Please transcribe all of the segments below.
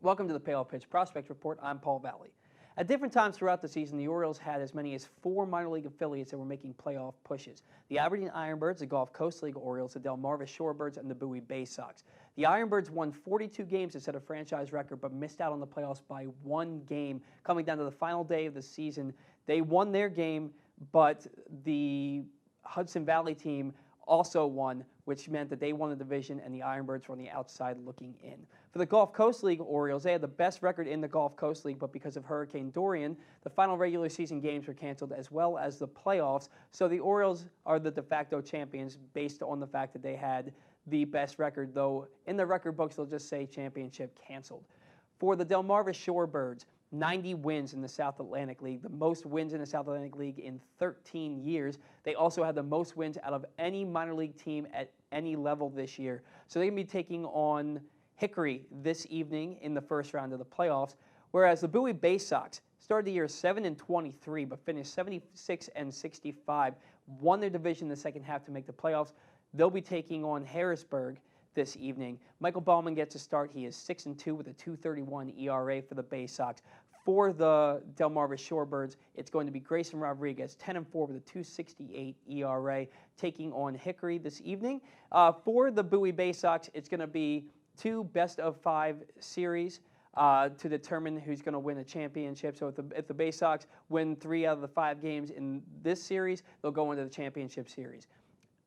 Welcome to the Payoff Pitch Prospect Report. I'm Paul Valley. At different times throughout the season, the Orioles had as many as 4 minor league affiliates that were making playoff pushes. The Aberdeen Ironbirds, the Gulf Coast League Orioles, the Delmarva Shorebirds, and the Bowie Bay Sox. The Ironbirds won 42 games to set a franchise record, but missed out on the playoffs by 1 game. Coming down to the final day of the season, they won their game, but the Hudson Valley team also won, which meant that they won the division and the Ironbirds were on the outside looking in. For the Gulf Coast League Orioles, they had the best record in the Gulf Coast League, but because of Hurricane Dorian, the final regular season games were canceled as well as the playoffs. So the Orioles are the de facto champions based on the fact that they had the best record, though in the record books they'll just say championship canceled. For the Delmarva Shorebirds, 90 wins in the South Atlantic League, the most wins in the South Atlantic League in 13 years. They also had the most wins out of any minor league team at any level this year. So they're going to be taking on Hickory this evening in the first round of the playoffs, whereas the Bowie Bay Sox started the year 7-23, but finished 76-65, won their division in the second half to make the playoffs. They'll be taking on Harrisburg this evening. Michael Baumann gets a start. He is 6-2 with a 2.31 ERA for the Bay Sox. For the Delmarva Shorebirds, it's going to be Grayson Rodriguez, 10-4 with a 2.68 ERA, taking on Hickory this evening. For the Bowie Bay Sox, it's going to be 2 best-of-5 series to determine who's going to win a championship. So if the Bay Sox win 3 out of the 5 games in this series, they'll go into the championship series.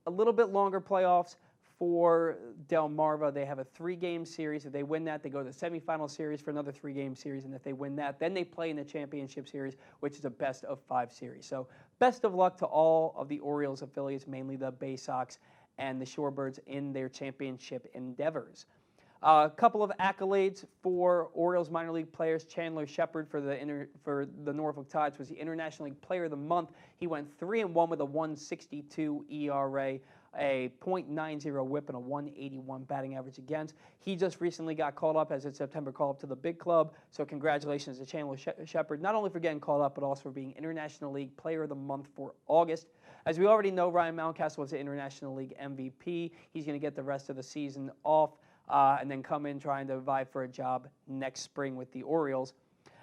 A little bit longer playoffs. For Delmarva, they have a 3-game series. If they win that, they go to the semifinal series for another 3-game series. And if they win that, then they play in the championship series, which is a best-of-5 series. So best of luck to all of the Orioles affiliates, mainly the Bay Sox and the Shorebirds, in their championship endeavors. A couple of accolades for Orioles minor league players. Chandler Shepard for the Norfolk Tides was the International League Player of the Month. He went 3-1 with a 1.62 ERA, a .90 whip, and a 181 batting average against. He just recently got called up as of September, called up to the big club. So congratulations to Chandler Shepard, not only for getting called up, but also for being International League Player of the Month for August. As we already know, Ryan Mountcastle was the International League MVP. He's going to get the rest of the season off and then come in trying to vie for a job next spring with the Orioles.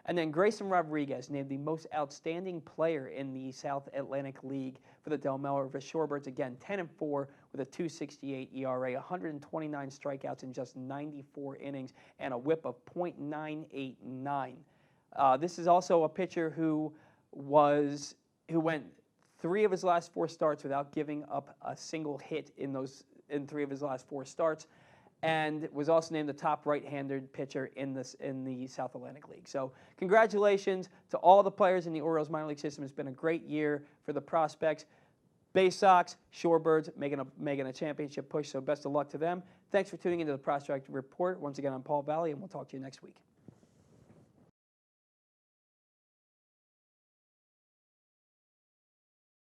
And then Grayson Rodriguez, named the most outstanding player in the South Atlantic League for the Delmarva Shorebirds. Again, 10-4 with a 2.68 ERA, 129 strikeouts in just 94 innings, and a whip of .989. This is also a pitcher who went 3 of his last 4 starts without giving up a single hit in 3 of his last 4 starts, and was also named the top right-handed pitcher in the South Atlantic League. So congratulations to all the players in the Orioles minor league system. It's been a great year for the prospects. Bay Sox, Shorebirds making a championship push, so best of luck to them. Thanks for tuning into the Prospect Report. Once again, I'm Paul Valley, and we'll talk to you next week.